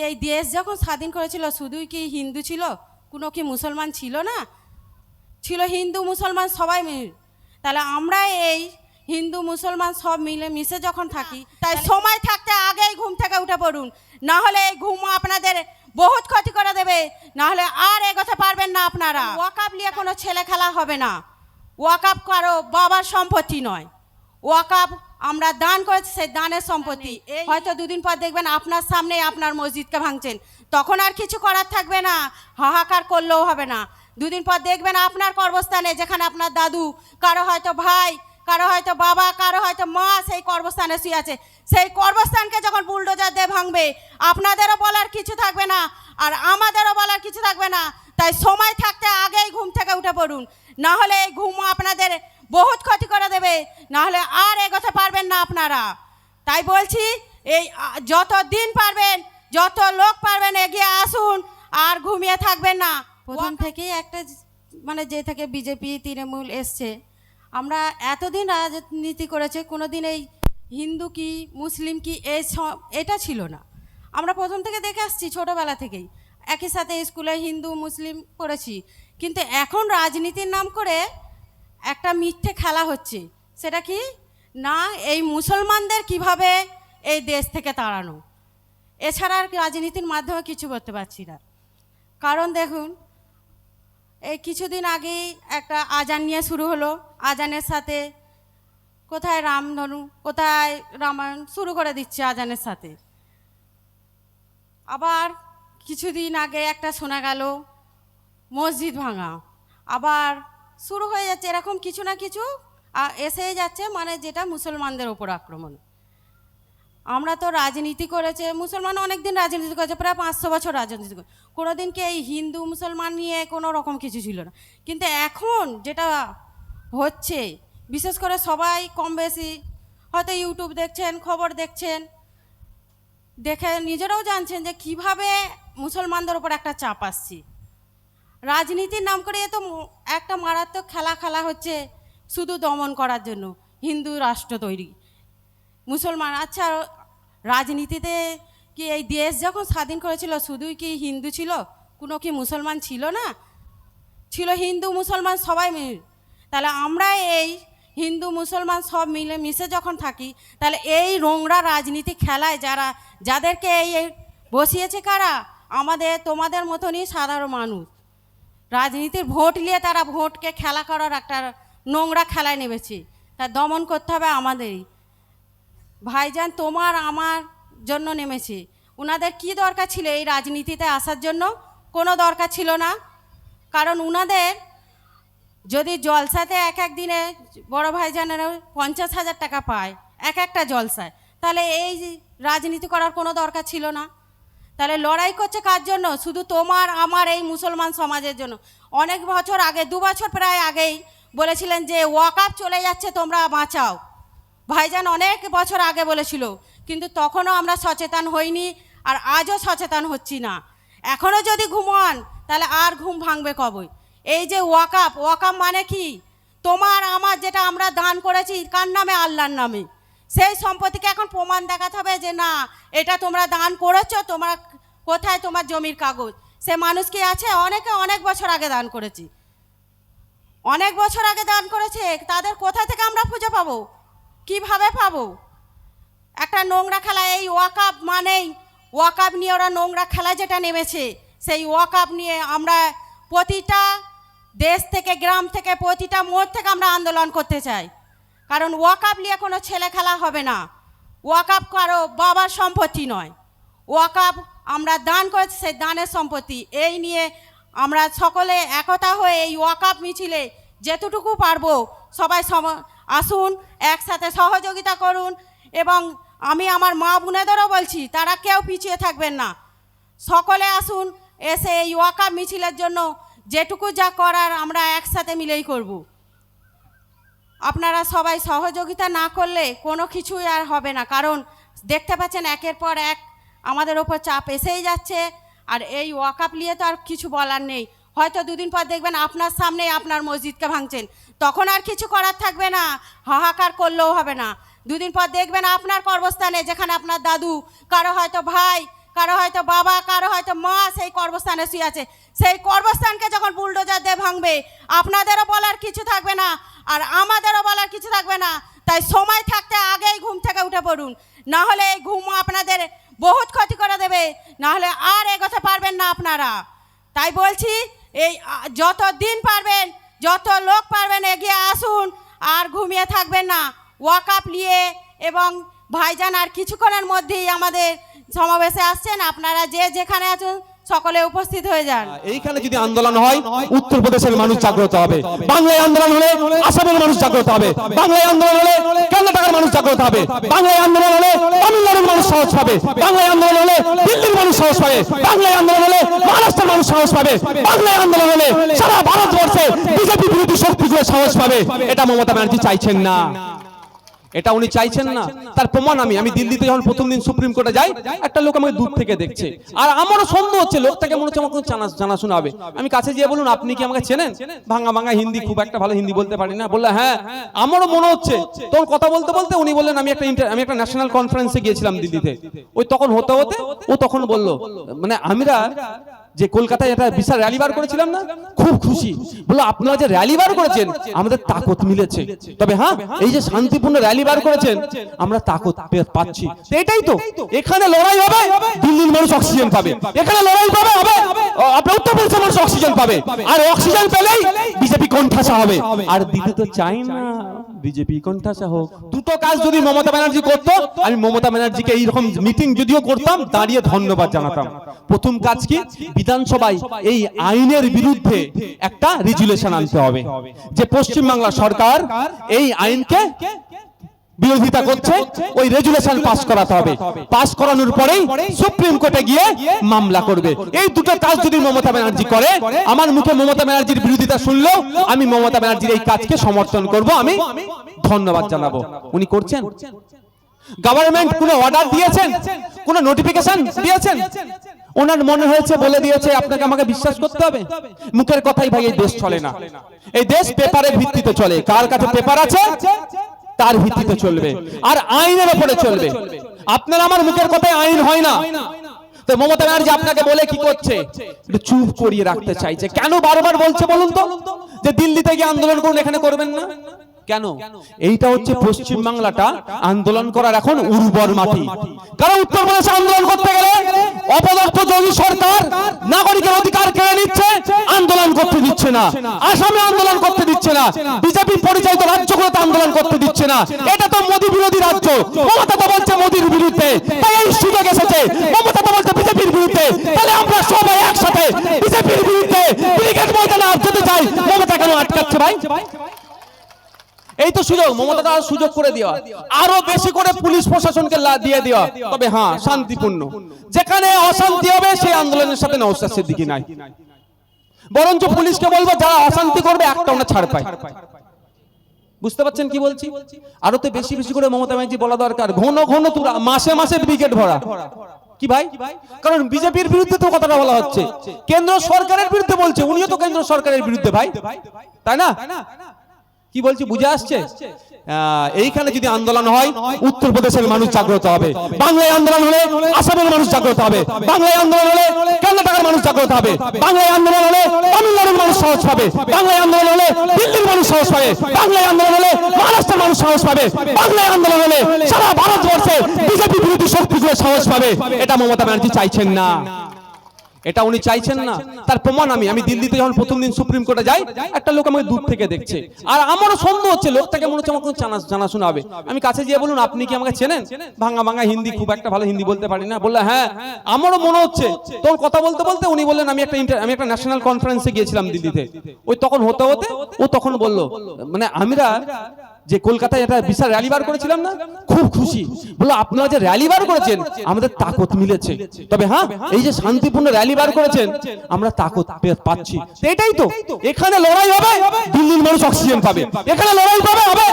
এই দেশ যখন স্বাধীন করেছিল শুধুই কি হিন্দু ছিল, কোনো কি মুসলমান ছিল না? ছিল হিন্দু মুসলমান সবাই মিলে। তাহলে আমরা এই হিন্দু মুসলমান সব মিলে মিশে যখন থাকি, তাই সময় থাকতে আগেই ঘুম থেকে উঠে পড়ুন, না হলে এই ঘুম আপনাদের বহুত ক্ষতি করে দেবে, না হলে আর এগোতে পারবেন না আপনারা। ওয়াকাব নিয়ে কোনো ছেলে খেলা হবে না। ওয়াকাব কারো বাবার সম্পত্তি নয়, ওয়াকাব আমরা দান করেছি, সেই দানের সম্পত্তি। হয়তো দুদিন পর দেখবেন আপনার সামনে আপনার মসজিদকে ভাঙছেন, তখন আর কিছু করার থাকবে না, হাহাকার করলেও হবে না। দুদিন পর দেখবেন আপনার কর্মস্থানে, যেখানে আপনার দাদু, কারো হয়তো ভাই, কারো হয়তো বাবা, কারো হয়তো মা সেই কর্মস্থানে শুয়ে আছে, সেই কর্মস্থানকে যখন বুলডোজার দিয়ে ভাঙবে, আপনাদেরও বলার কিছু থাকবে না আর আমাদেরও বলার কিছু থাকবে না। তাই সময় থাকতে আগেই ঘুম থেকে উঠে পড়ুন, না হলে এই ঘুম আপনাদের বহুত ক্ষতি করে দেবে, না হলে আর এগোতে পারবেন না আপনারা। তাই বলছি, এই যত দিন পারবেন, যত লোক পারবেন এগিয়ে আসুন, আর ঘুমিয়ে থাকবেন না। প্রথম থেকেই একটা মানে যে থেকে বিজেপি তৃণমূল এসছে, আমরা এতদিন রাজনীতি করেছে, কোনো দিন এই হিন্দু কি মুসলিম কি এটা ছিল না। আমরা প্রথম থেকে দেখে আসছি, ছোটোবেলা থেকেই একই সাথে স্কুলে হিন্দু মুসলিম পড়েছি। কিন্তু এখন রাজনীতির নাম করে একটা মিথ্যে খেলা হচ্ছে, সেটা কি না, এই মুসলমানদের কিভাবে এই দেশ থেকে তাড়ানো, এছাড়া আর রাজনীতির মাধ্যমে কিছু করতে পারছি না। কারণ দেখুন, এই কিছুদিন আগেই একটা আজান নিয়ে শুরু হলো, আজানের সাথে কোথায় রামধনু, কোথায় রামায়ণ শুরু করে দিচ্ছে আজানের সাথে। আবার কিছুদিন আগে একটা শোনা গেল মসজিদ ভাঙা, আবার শুরু হয়ে যাচ্ছে এরকম কিছু না কিছু এসেই যাচ্ছে, মানে যেটা মুসলমানদের ওপর আক্রমণ। আমরা তো রাজনীতি করেছে, মুসলমান অনেক দিন রাজনীতি করেছে, প্রায় 500 বছর রাজনীতি করে, কোনো দিন কি এই হিন্দু মুসলমান নিয়ে কোনো রকম কিছু ছিল না। কিন্তু এখন যেটা হচ্ছে, বিশেষ করে সবাই কম বেশি হয়তো ইউটিউব দেখছেন, খবর দেখছেন, দেখে নিজেরাও জানছেন যে কিভাবে মুসলমানদের ওপর একটা চাপ আসছে। রাজনীতির নাম করে এ তো একটা মারাত্মক খেলা হচ্ছে, শুধু দমন করার জন্য হিন্দু রাষ্ট্র তৈরি। মুসলমান, আচ্ছা রাজনীতিতে কি এই দেশ যখন স্বাধীন করেছিল শুধুই কি হিন্দু ছিল, কোনো কি মুসলমান ছিল না? ছিল হিন্দু মুসলমান সবাই মিলে। তাহলে আমরা এই হিন্দু মুসলমান সব মিলে মিশে যখন থাকি, তাহলে এই নোংরা রাজনীতি খেলায় যাদেরকে এই বসিয়েছে কারা? আমাদের তোমাদের মতনই সাধারণ মানুষ। রাজনীতির ভোট নিয়ে তারা ভোটকে খেলা করার একটা নোংরা খেলায় নেমেছে, তা দমন করতে হবে আমাদেরই। ভাইজান তোমার আমার জন্য নেমেছে, ওনাদের কি দরকার ছিল এই রাজনীতিতে আসার জন্য? কোনো দরকার ছিল না। কারণ ওনাদের যদি জলসাতে এক দিনে বড় ভাইজানেরা 50,000 টাকা পায় একটা জলসায়, তাহলে এই রাজনীতি করার কোনো দরকার ছিল না। তাহলে লড়াই করছে কার জন্য? শুধু তোমার আমার এই মুসলমান সমাজের জন্য। অনেক বছর আগে, 2 বছর প্রায় আগেই বলেছিলেন যে ওয়াকাব চলে যাচ্ছে, তোমরা বাঁচাও। ভাইজান অনেক বছর আগে বলেছিল, কিন্তু তখনও আমরা সচেতন হইনি, আর আজও সচেতন হচ্ছি না। এখনও যদি ঘুমান, তাহলে আর ঘুম ভাঙবে কবে? এই যে ওয়াকাব মানে কি? তোমার আমার যেটা আমরা দান করেছি, কার নামে? আল্লাহর নামে। সেই সম্পত্তিকে এখন প্রমাণ দেখাতে হবে যে না, এটা তোমরা দান করেছো, তোমরা কোথায় তোমার জমির কাগজ? সে মানুষ কি আছে? অনেক বছর আগে দান করেছি, অনেক বছর আগে দান করেছে, তাদের কোথা থেকে আমরা খুঁজে পাবো? কিভাবে পাবো? একটা নোংরা খেলা এই ওয়াকাব, মানেই ওয়াকাব নিয়ে ওরা নোংরা খেলা যেটা নেমেছে, সেই ওয়াকাব নিয়ে আমরা প্রতিটা দেশ থেকে, গ্রাম থেকে, প্রতিটা মোড় থেকে আমরা আন্দোলন করতে চাই। কারণ ওয়াকাব নিয়ে কোনো ছেলে খেলা হবে না। ওয়াকাব কারো বাবার সম্পত্তি নয়, ওয়াকাব আমরা দান করেছি, সেই দানের সম্পত্তি। এই নিয়ে আমরা সকলে একতা হয়ে এই ওয়াকাব মিছিলে যেতটুকু পারবো সবাই আসুন, একসাথে সহযোগিতা করুন। এবং আমি আমার মা বোনেদেরও বলছি, তারা কেউ পিছিয়ে থাকবেন না, সকলে আসুন, এসে এই ওয়াকাব মিছিলের জন্য যেটুকু যা করার আমরা একসাথে মিলেই করব। আপনারা সবাই সহযোগিতা না করলে কোনো কিছুই আর হবে না। কারণ দেখতে পাচ্ছেন একের পর এক আমাদের ওপর চাপ এসেই যাচ্ছে, আর এই ওয়াকাব নিয়ে তো আর কিছু বলার নেই। হয়তো দুদিন পর দেখবেন আপনার সামনে আপনার মসজিদকে ভাঙছেন, তখন আর কিছু করার থাকবে না, হাহাকার করলেও হবে না। দুদিন পর দেখবেন আপনার কর্মস্থানে, যেখানে আপনার দাদু, কারো হয়তো ভাই, কারো হয়তো বাবা, কারো হয়তো মা সেই কর্মস্থানে শুয়ে আছে। সেই কর্মস্থানকে যখন বুলডোজার দিয়ে ভাঙবে, আপনাদেরও বলার কিছু থাকবে না, আর আমাদেরও বলার কিছু থাকবে না। তাই সময় থাকতে আগেই ঘুম থেকে উঠে পড়ুন, না হলে এই ঘুম আপনাদের বহুত ক্ষতি করে দেবে, না হলে আর এগোতে পারবেন না আপনারা। তাই বলছি, এই যত দিন পারবেন, যত লোক পারবেন এগিয়ে আসুন, আর ঘুমিয়ে থাকবেন না। ওয়াকআপ নিয়ে এবং ভাইজান আর কিছুক্ষণের মধ্যেই আমাদের সমাবেশে আসছেন, আপনারা যে যেখানে আছেন সকলে উপস্থিত হয়ে যান। এইখানে যদি আন্দোলন হয়, উত্তরপ্রদেশের মানুষ জাগ্রত হবে, বাংলায় আন্দোলন হলে আসামের মানুষ জাগ্রত হবে, বাংলায় আন্দোলন হলে কর্ণাটকের মানুষ জাগ্রত হবে, বাংলায় আন্দোলন হলে তামিলনাড়ুর মানুষ সাহস পাবে, বাংলায় আন্দোলন হলে দিল্লির মানুষ সাহস পাবে, বাংলায় আন্দোলন হলে মহারাষ্ট্রের মানুষ সাহস পাবে, বাংলায় আন্দোলন হলে সারা ভারতবর্ষে বিজেপি বিরোধী শক্তিগুলো সাহস পাবে। এটা মমতা ব্যানার্জি চাইছেন না, এটা উনি চাইছেন না। তার প্রমাণ আমি দিল্লিতে যখন প্রথম দিন সুপ্রিম কোর্টে যাই, একটা লোক আমাকে দূর থেকে দেখছে, আর আমারও সন্দেহ হচ্ছে লোকটাকে মনে হচ্ছে আমার কোনো জানাশোনা হবে। আমি কাছে গিয়ে বলুন, আপনি কি আমাকে চেনেন? ভাঙা ভাঙা হিন্দি, খুব একটা ভালো হিন্দি বলতে পারি না। বললে হ্যাঁ, আমারও মনে হচ্ছে। তখন কথা বলতে বলতে উনি বললেন আমি একটা ন্যাশনাল কনফারেন্সে গিয়েছিলাম দিল্লিতে। ওই তখন হতে হতে ও তখন বলল, মানে আমরা যে কলকাতায় একটা বিশাল র্যালি বার করেছিলাম না, খুব খুশি। বললো আপনারা যে র্যালি বার করেছেন আমাদের তাকত মিলেছে, তবে হ্যাঁ এই যে শান্তিপূর্ণ র্যালি বার করেছেন আমরা তাকত পাচ্ছি। এটাই তো, এখানে লড়াই হবে, দিল্লির মানুষ অক্সিজেন পাবে, এখানে লড়াই হবে আপনার উত্তরপ্রদেশের মানুষ অক্সিজেন পাবে, আর অক্সিজেন পেলেই বিজেপি কোণঠাসা হবে। আর দিতে তো চাই না বিজেপি কোণঠাসা হোক। দুটো কাজ যদি মমতা ব্যানার্জি করতো, আমি মমতা ব্যানার্জিকে এইরকম মিটিং যদিও করতাম দাঁড়িয়ে ধন্যবাদ জানাতাম। প্রথম কাজ কি, বিধানসভায় এই আইনের বিরুদ্ধে একটা রেজুলেশন আনতে হবে, যে পশ্চিমবাংলা সরকার এই আইনকে বিরোধিতা করছে, ওই রেজুলেশন পাস করাতে হবে। পাস করানোর পরেই সুপ্রিম কোর্টে গিয়ে মামলা করবে। এই দুটো কাজ যদি মমতা ব্যানার্জি করে, আমার মুখে মমতা ব্যানার্জির বিরোধিতা শুনলেও আমি মমতা ব্যানার্জির এই কাজকে সমর্থন করব, আমি ধন্যবাদ জানাবো। উনি করছেন? গভর্নমেন্ট কোনো অর্ডার দিয়েছেন, কোনো নোটিফিকেশন দিয়েছেন? ওনার মনে হয়েছে বলে দিয়েছে, আপনাকে আমাকে বিশ্বাস করতে হবে? মুখের কথাই ভাই এই দেশ চলে না, এই দেশ পেপারের ভিত্তিতে চলে। কার কাছে পেপার আছে তার ভিত্তিতে চলবে, আর আইনের উপরে চলবে। আপনার আমার মুখের কথায় আইন হয় না। তো মমতা ব্যানার্জি আপনাকে বলে কি করছে, একটু চুপ করিয়ে রাখতে চাইছে। কেন বারবার বলছে বলুন তো, যে দিল্লিতে গিয়ে আন্দোলন করুন, এখানে করবেন না কেন? এইটা হচ্ছে পশ্চিম বাংলাটা আন্দোলন করার এখন উর্বর মাটি। কারণ উত্তরপ্রদেশে আন্দোলন করতে গেলে অপদস্থ যোগী সরকার নাগরিকের অধিকার কেড়ে নিচ্ছে, আন্দোলন করতে দিচ্ছে না। আসামে আন্দোলন করতে দিচ্ছে না, বিজেপি পরিচালিত রাজ্যগুলোতে আন্দোলন করতে দিচ্ছে না। এটা তো মোদী বিরোধী রাজ্য। মমতা তো বলছে মোদীর বিরুদ্ধে, তাই এই সুযোগ এসেছে। মমতা তো বলছে বিজেপির বিরুদ্ধে, তাহলে আমরা সবাই একসাথে বিজেপির বিরুদ্ধে ব্রিগেড ময়দানে আসতে চাই। মমতা কেন আটকাচ্ছে ভাই? এই তো সুযোগ, মমতা সুযোগ করে দেওয়া, আরো বেশি করে পুলিশ প্রশাসনকে দিয়ে দেওয়া। তবে হ্যাঁ, শান্তিপূর্ণ। যেখানে অশান্তি হবে সেই আন্দোলনের সাথে নওশাদ সিদ্দিকী নাই, বরঞ্চ পুলিশকে বলবো যারা অশান্তি করবে একটা ওনা ছাড় পায়। বুঝতে পারছেন কি বলছি? আরো তো বেশি বেশি করে মমতা ব্যানার্জি বলা দরকার, ঘন ঘন তুরা, মাসে মাসে ব্রিগেড ভরা। কি ভাই? কারণ বিজেপির বিরুদ্ধে তো কথাটা বলা হচ্ছে, কেন্দ্র সরকারের বিরুদ্ধে বলছে, উনিও তো কেন্দ্র সরকারের বিরুদ্ধে ভাই, তাই না? কি বলছি বুঝে আসছে? এইখানে যদি আন্দোলন হয়, উত্তরপ্রদেশের মানুষ জাগ্রত হবে, বাংলায় আন্দোলন হলে আসামের মানুষ জাগ্রত হবে, বাংলায় আন্দোলন হলে কর্ণাটকের মানুষ জাগ্রত হবে, বাংলায় আন্দোলন হলে তামিলনাড়ুর মানুষ সাহস পাবে, বাংলায় আন্দোলন হলে দিল্লির মানুষ সাহস পাবে, বাংলায় আন্দোলন হলে মহারাষ্ট্রের মানুষ সাহস পাবে, বাংলায় আন্দোলন হলে সারা ভারতবর্ষে বিজেপি বিরোধী শক্তিগুলো সাহস পাবে। এটা মমতা ব্যানার্জি চাইছেন না, এটা উনি চাইছেন না। তার প্রমাণ আমি দিল্লিতে যখন প্রথম দিন সুপ্রিম কোর্টে যাই, একটা লোক আমাকে দূর থেকে দেখছে, আর আমারও সন্দেহ হচ্ছে লোকটাকে মনে হচ্ছে আমার কোনো জানাশোনা হবে। আমি কাছে গিয়ে বলুন, আপনি কি আমাকে চেনেন? ভাঙা ভাঙা হিন্দি, খুব একটা ভালো হিন্দি বলতে পারি না। বললে হ্যাঁ, আমারও মনে হচ্ছে। তখন কথা বলতে বলতে উনি বললেন আমি একটা ন্যাশনাল কনফারেন্সে গিয়েছিলাম দিল্লিতে। ওই তখন হতে হতে ও তখন বলল, মানে আমরা যে কলকাতায় একটা বিশাল র্যালি বার করেছিলাম না, খুব খুশি। বললো আপনারা যে র্যালি বার করেছেন আমাদের তাকত মিলেছে, তবে হ্যাঁ এই যে শান্তিপূর্ণ র্যালি বার করেছেন আমরা তাকত পাচ্ছি। এটাই তো, এখানে লড়াই হবে, দিল্লির মানুষ অক্সিজেন পাবে, এখানে লড়াই হবে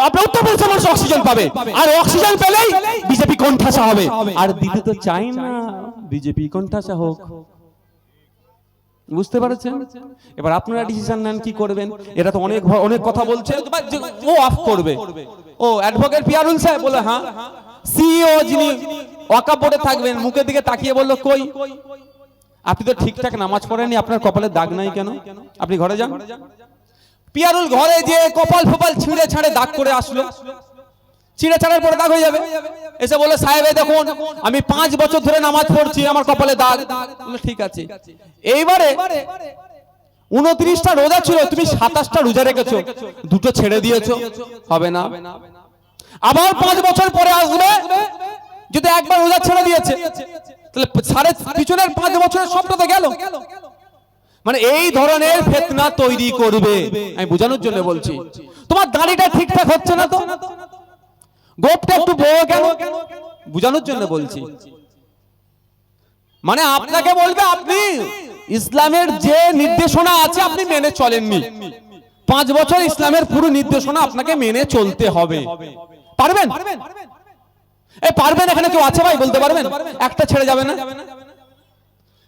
আপনার উত্তরপ্রদেশের মানুষ অক্সিজেন পাবে, আর অক্সিজেন পেলেই বিজেপি কোণঠাসা হবে। আর দিতে তো চাই না বিজেপি কোণঠাসা হোক। বুঝতে পারছেন? এবার আপনারা ডিসিশন নেন কি করবেন। এটা তো অনেক অনেক কথা বলছে, ও অফ করবে। ও অ্যাডভোকেট পিয়ারুল সাহেব বলে হ্যাঁ, সিইও যিনি ওয়াকফ বোর্ডে থাকবেন মুখের দিকে তাকিয়ে বলল কই আপনি তো ঠিকঠাক নামাজ পড়েননি, আপনার কপালে দাগ নাই কেন? আপনি ঘরে যান। পিয়ারুল ঘরে যে কপাল ফপাল ছিঁড়ে ছাড়ে দাগ করে আসলো, ছিঁড়ে ছাড়ার পরে দাগ হয়ে যাবে। এসে বলে সাহেব দেখুন আমি 5 বছর ধরে নামাজ পড়ছি, আমার কপালে দাগ। ঠিক আছে, এইবারে 29টা রোজা ছিল, তুমি 27টা রোজা রেখেছো, দুটো ছেড়ে দিয়েছো, হবে না। আবার 5 বছর পরে আসবে, যদি একবার রোজা ছেড়ে দিয়েছে তাহলে পিছনের 5 বছরের সবটা তো গেল। মানে এই ধরনের ফিতনা তৈরি করবে। আমি বোঝানোর জন্য বলছি, তোমার দাড়িটা ঠিকঠাক হচ্ছে না তো, গোপটা একটু বড় কেন, বোঝানোর জন্য বলছি। মানে আপনাকে বলবে আপনি ইসলামের যে নির্দেশনা আছে আপনি মেনে চলেননি, 5 বছর ইসলামের পুরো নির্দেশনা আপনাকে মেনে চলতে হবে। পারবেন? এই পারবেন? এখানে কেউ আছে ভাই বলতে পারবেন? একটা ছেড়ে যাবে না,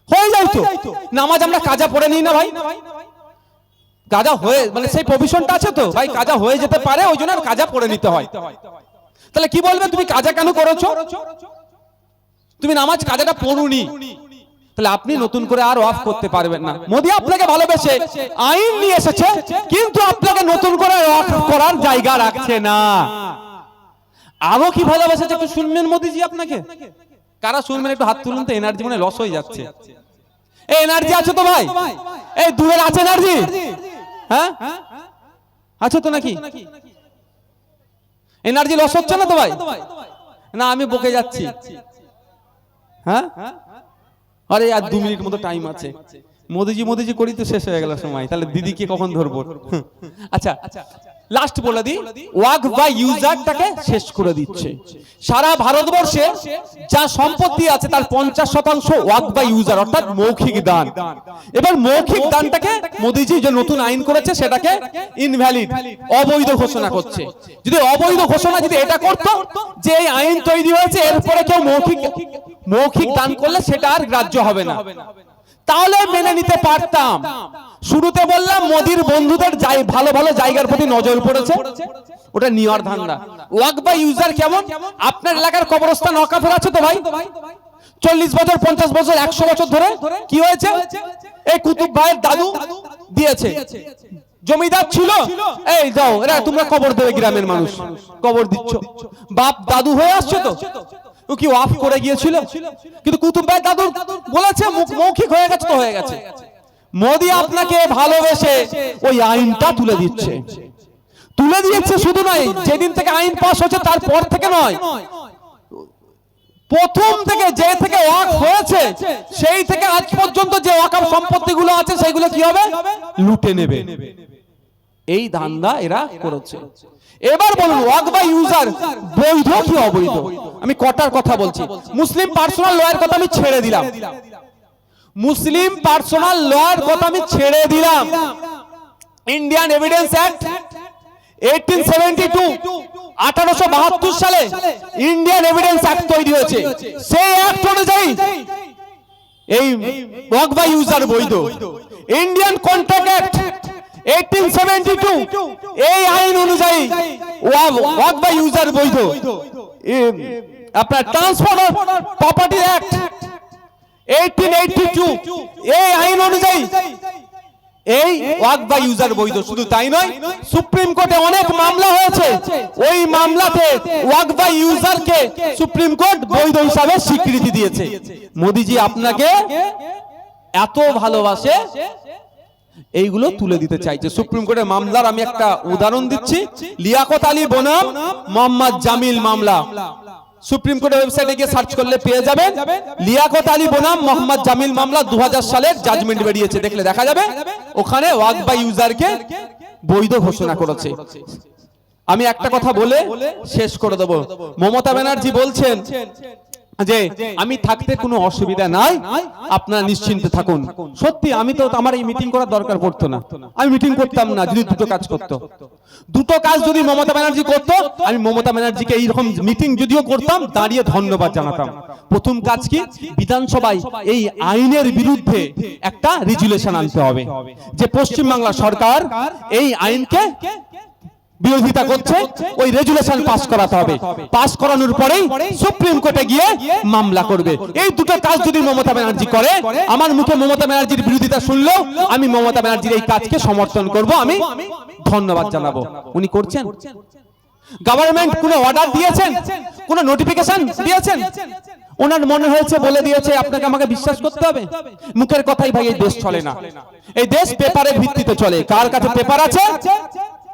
হয়ে যায় তো। নামাজ আমরা কাজা পড়ে নিই না ভাই, কাজা হয়ে মানে সেই প্রভিশনটা আছে তো ভাই, কাজা হয়ে যেতে পারে, ওই জন্য কাজা পড়ে নিতে হয়। তাহলে কি বলবে তুমি কাজা কেন করেছো? তুমি নামাজ কাজাটা পড়ুনি, তাহলে আপনি নতুন করে আর অফ করতে পারবেন না। মোদি আপনাকে ভালোবেসে আইন নিয়ে এসেছে, কিন্তু আপনাকে নতুন করে অফ করার জায়গা রাখছে না। আরো কি ভালোবেসেছে একটু শুনবেন মোদিজি আপনাকে। কারা শুনবেন একটু হাত তুলুন তো, এনার্জি মনে লস হয়ে যাচ্ছে। এই এনার্জি আছে তো ভাই? এই দূরের আছে এনার্জি? হ্যাঁ আছে তো নাকি? এনার্জি লস হচ্ছে না তো ভাই? না আমি বকে যাচ্ছি। হ্যাঁ আরে আর 2 মিনিট মতো টাইম আছে। মোদিজি করি তো শেষ হয়ে গেল সময়, তাহলে দিদিকে কখন ধরবো? আচ্ছা লাস্ট বলে দিই, ওয়াকফ বা ইউজারটাকে শেষ করে দিচ্ছে। সারা ভারতবর্ষে যা সম্পত্তি আছে তার 50% ওয়াকফ বা ইউজার, অর্থাৎ মৌখিক দান। এবার মৌখিক দানটাকে মোদিজি যে নতুন আইন করেছে সেটাকে ইনভ্যালিড, অবৈধ ঘোষণা করছে। যদি অবৈধ ঘোষণা যদি এটা করতো যে এই আইন তৈরি হয়েছে এরপরে কেউ মৌখিক দান করলে সেটা আর গ্রাহ্য হবে না, তাহলে মেনে নিতে পারতাম। শুরুতে বললাম মোদির বন্ধুদের ভালো ভালো জায়গার প্রতি নজর পড়েছে, ওটা নেওয়ার ধান্দা। ওয়াকফ বা ইউজার কেমন? আপনার এলাকার কবরস্থান ওয়াকফের আছে তো ভাই, 40 বছর 50 বছর 100 বছর ধরে কি হয়েছে? এই কুতুব ভাইয়ের দাদু দিয়েছে, জমিদার ছিল, এই যাও এরা তোমরা কবর দেবে, গ্রামের মানুষ কবর দিচ্ছ, বাপ দাদু হয়ে আসছে তো, ও কি অফ করে গিয়েছিল? কিন্তু কুতুব ভাই দাদু বলেছে মৌখিক হয়ে গেছে তো হয়ে গেছে। মোদি আপনাকে ভালোবেসে ওই আইনটা তুলে দিচ্ছে, তুলে দিয়েছে। শুধু নয়, যেদিন থেকে আইন পাস হচ্ছে তারপর থেকে নয়, প্রথম থেকে যে থেকে ওয়াকফ হয়েছে সেই থেকে আজ পর্যন্ত যে ওয়াকফ সম্পত্তিগুলো আছে সেগুলো কি হবে? লুটে নেবে। এই ধান্দা এরা করেছে। এবার বলুন ওয়াকফ বা ইউজার বৈধ কি অবৈধ? আমি কটার কথা বলছি। মুসলিম পার্সোনাল লয়ের কথা আমি ছেড়ে দিলাম, মুসলিম পার্সোনাল লয়ের কথা আমি ছেড়ে দিলাম। ইন্ডিয়ান এভিডেন্স অ্যাক্ট 1872 1872 সালে ইন্ডিয়ান এভিডেন্স অ্যাক্ট তৈরি হয়েছে। সেই অ্যাক্ট অনুযায়ী এই ওয়াকফ বা ইউজার বৈধ। ইন্ডিয়ান কন্ট্রাক্ট অ্যাক্ট 1872 এই আইন অনুযায়ী ওয়াকফ বা ইউজার বৈধ। আপনার ট্রান্সফার অফ প্রপার্টি অ্যাক্ট 1882 এই আইন অনুযায়ী এই ওয়াকফ বা ইউজার বৈধ। শুধু তাই নয়, সুপ্রিম কোর্টে অনেক মামলা হয়েছে, ওই মামলাতে ওয়াকফ বা ইউজারকে সুপ্রিম কোর্ট বৈধ হিসাবে স্বীকৃতি দিয়েছে। মোদিজি আপনাকে এত ভালোবাসে, এইগুলো তুলে দিতে চাইছে। সুপ্রিম কোর্টের মামলার আমি একটা উদাহরণ দিচ্ছি। লিয়াকত আলী বনাম মোহাম্মদ জামিল মামলা, সুপ্রিম কোর্টের ওয়েবসাইটে গিয়ে সার্চ করলে পেয়ে যাবেন। লিয়াকত আলী বনাম মোহাম্মদ জামিল মামলা 2000 সালের জাজমেন্ট বেরিয়েছে, দেখলে দেখা যাবে। ওখানে ওয়াকফ বা ইউজারকে বৈধ ঘোষণা করেছে। আমি একটা কথা বলে শেষ করে দেব। মমতা ব্যানার্জি বলছেন যে আমি থাকতে কোনো অসুবিধা নাই, আপনারা নিশ্চিন্তে থাকুন। সত্যি আমি তো আমার এই মিটিং করার দরকার পড়তো না, আমি মিটিং করতাম না যদি দুটো কাজ করতো। দুটো কাজ যদি মমতা ব্যানার্জি করতো, আমি মমতা ব্যানার্জিকে এইরকম মিটিং যদিও করতাম দাঁড়িয়ে ধন্যবাদ জানাতাম। প্রথম কাজ কি, বিধানসভায় এই আইনের বিরুদ্ধে একটা রেজুলেশন আনতে হবে যে পশ্চিমবাংলা সরকার এই আইনকে বিরোধিতা করছে, ওই রেজুলেশন পাস করাতে হবে। পাস করানোর পরেই সুপ্রিম কোর্টে গিয়ে মামলা করবে। এই দুটো কাজ যদি মমতা ব্যানার্জি করে, আমার মুখে মমতা ব্যানার্জির বিরোধিতা শুনলেও আমি মমতা ব্যানার্জির এই কাজকে সমর্থন করব, আমি ধন্যবাদ জানাবো। উনি করছেন? গভর্নমেন্ট কোনো অর্ডার দিয়েছেন, কোনো নোটিফিকেশন দিয়েছেন? ওনার মনে হয়েছে বলে দিয়েছে, আপনাকে আমাকে বিশ্বাস করতে হবে? মুখের কথাই ভাই এই দেশ চলে না। এই দেশ পেপারের ভিত্তিতে চলে, কার কাছে পেপার আছে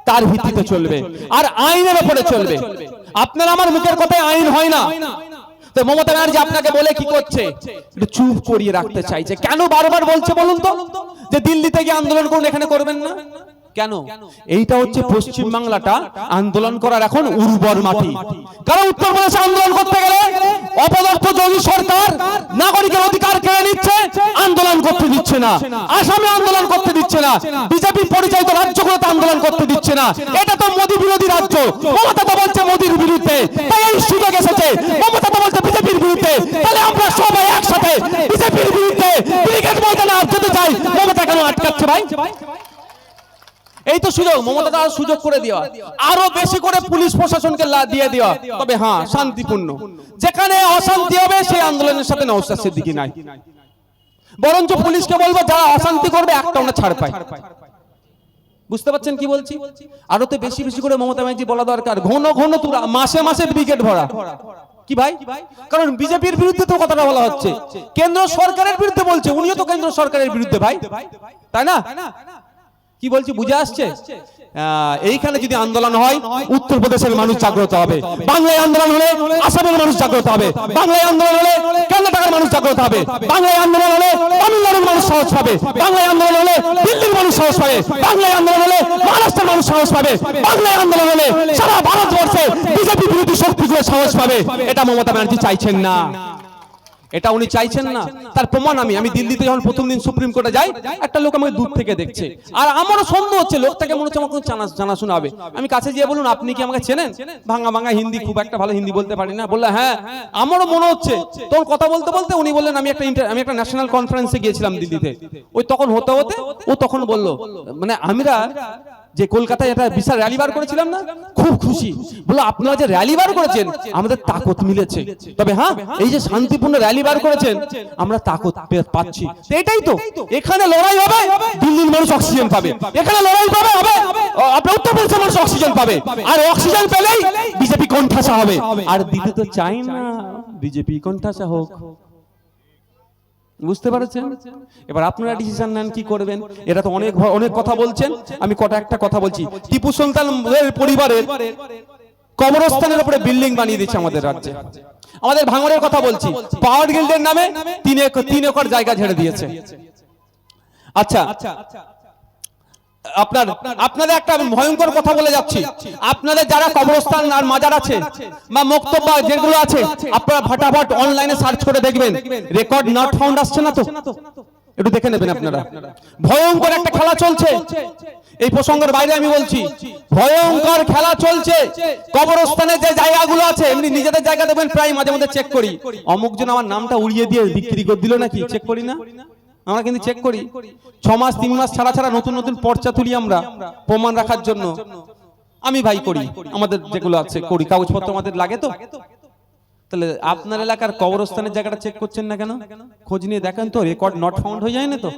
তার ভিত্তিতে চলবে, আর আইনের উপরে চলবে। আপনার আমার মুখের কথায় আইন হয় না। তো মমতা ব্যানার্জি আপনাকে বলে কি করছে, একটু চুপ করিয়ে রাখতে চাইছে। কেন বারবার বলছে বলুন তো, যে দিল্লিতে গিয়ে আন্দোলন করুন, এখানে করবেন না কেন? এইটা হচ্ছে পশ্চিম বাংলাটা আন্দোলন করার এখন উর্বর মাটি। কারণ উত্তরপ্রদেশে আন্দোলন করতে গেলে অপদার্থ যোগী সরকার নাগরিকের অধিকার কেড়ে নিচ্ছে, আন্দোলন করতে দিচ্ছে না। আসামে আন্দোলন করতে দিচ্ছে না, বিজেপি পরিচালিত রাজ্যগুলোতে আন্দোলন করতে দিচ্ছে না। এটা তো মোদী বিরোধী রাজ্য। মমতা তো বলছে মোদীর বিরুদ্ধে, তাই এই সুযোগ এসেছে। মমতা তো বলছে বিজেপির বিরুদ্ধে, তাহলে আমরা সবাই একসাথে বিজেপির বিরুদ্ধে ব্রিগেড ময়দানে যেতে চাই। মমতা কেন আটকাচ্ছে ভাই? এই তো সুযোগ, মমতা সুযোগ করে দেওয়া, আরো বেশি করে পুলিশ প্রশাসনকে দিয়ে দেওয়া। তবে হ্যাঁ, শান্তিপূর্ণ। যেখানে অশান্তি হবে সেই আন্দোলনের সাথে নওশাদ সিদ্দিকী নাই, বরঞ্চ পুলিশকে বলবো যারা অশান্তি করবে একটা ওনা ছাড় পায়। বুঝতে পারছেন কি বলছি? আরো তো বেশি বেশি করে মমতা ব্যানার্জি বলা দরকার, ঘন ঘন তুরা মাসে মাসে ব্রিগেড ভরা। কি ভাই? কারণ বিজেপির বিরুদ্ধে তো কথাটা বলা হচ্ছে, কেন্দ্র সরকারের বিরুদ্ধে বলছে, উনিও তো কেন্দ্র সরকারের বিরুদ্ধে ভাই, তাই না? কি বলছি বুঝে আসছে? এইখানে যদি আন্দোলন হয়, উত্তরপ্রদেশের মানুষ জাগ্রত হবে। বাংলায় আন্দোলন হলে আসামের মানুষ জাগ্রত হবে। বাংলায় আন্দোলন হলে কর্ণাটকের মানুষ জাগ্রত হবে। বাংলায় আন্দোলন হলে তামিলনাড়ুর মানুষ সাহস পাবে। বাংলায় আন্দোলন হলে দিল্লির মানুষ সাহস পাবে। বাংলায় আন্দোলন হলে মহারাষ্ট্রের মানুষ সাহস পাবে। বাংলায় আন্দোলন হলে সারা ভারতবর্ষে বিজেপি বিরোধী শক্তিগুলো সাহস পাবে। এটা মমতা ব্যানার্জি চাইছেন না, এটা উনি চাইছেন না। তার প্রমাণ আমি দিল্লিতে যখন প্রথম দিন সুপ্রিম কোর্টে যাই, একটা লোক আমাকে দূর থেকে দেখছে, আর আমারও সন্দেহ হচ্ছে লোকটাকে মনে হচ্ছে আমার কোনো জানাশোনা হবে। আমি কাছে গিয়ে বলুন, আপনি কি আমাকে চেনেন? ভাঙা ভাঙা হিন্দি, খুব একটা ভালো হিন্দি বলতে পারি না। বললে হ্যাঁ, আমারও মনে হচ্ছে। তোর কথা বলতে বলতে উনি বললেন আমি একটা ন্যাশনাল কনফারেন্সে গিয়েছিলাম দিল্লিতে। ওই তখন হতে হতে ও তখন বলল, মানে আমরা যে কলকাতায় একটা বিশাল র্যালি বার করেছিলাম না, খুব খুশি। বলো আপনারা যে র্যালি বার করেছেন আমাদের তাকত মিলেছে। তবে হ্যাঁ, এই যে শান্তিপূর্ণ র্যালি বার করেছেন আমরা তাকত পাচ্ছি। এটাই তো, এখানে লড়াই হবে, দিল্লির মানুষ অক্সিজেন পাবে। এখানে লড়াই হবে আপনার উত্তরপ্রদেশের মানুষ অক্সিজেন পাবে, আর অক্সিজেন পেলেই বিজেপি কোণঠাসা হবে। আর দিতে তো চাই না বিজেপি কোণঠাসা হোক। বুঝতে পারছেন? এবার আপনারা ডিসিশন নেন কি করবেন। এটা তো অনেক কথা বলছেন, আমি একটা কথা বলছি। টিপু সুলতানের পরিবারের কবরস্থানের উপরে বিল্ডিং বানিয়ে দিচ্ছে আমাদের রাজ্যে। আমাদের ভাঙড়ের কথা বলছি, পাওয়ার গিল্ডের নামে 3 একর জায়গা ছেড়ে দিয়েছে। আচ্ছা, আপনাদের একটা ভয়ঙ্কর কথা বলে যাচ্ছি। আপনাদের যারা কবরস্থান আর মাজার আছে বা মক্তব যেগুলো আছে, আপনারা ফটাফট অনলাইনে সার্চ করে দেখবেন, রেকর্ড নট ফাউন্ড আসছে না তো, একটু দেখে নেবেন আপনারা। ভয়ঙ্কর একটা খেলা চলছে, এই প্রসঙ্গের বাইরে আমি বলছি, ভয়ঙ্কর খেলা চলছে। কবরস্থানের যে জায়গাগুলো আছে, এমনি নিজেদের জায়গা দেখবেন প্রায় মাঝে মাঝে চেক করি, অমুক জন আমার নামটা উড়িয়ে দিয়ে বিক্রি করে দিল নাকি, চেক করি না? আমরা কিন্তু চেক করি 6 মাস 3 মাস ছাড়া ছাড়া নতুন নতুন পর্চা তুলি আমরা প্রমাণ রাখার জন্য। আমি ভাই করি, আমাদের যেগুলো আছে করি, কাগজপত্র আমাদের লাগে তো। তাহলে আপনার এলাকার কবরস্থানের জায়গাটা চেক করছেন না কেন? খোঁজ নিয়ে দেখেন তো, রেকর্ড নট ফাউন্ড হয়ে যায় না তো।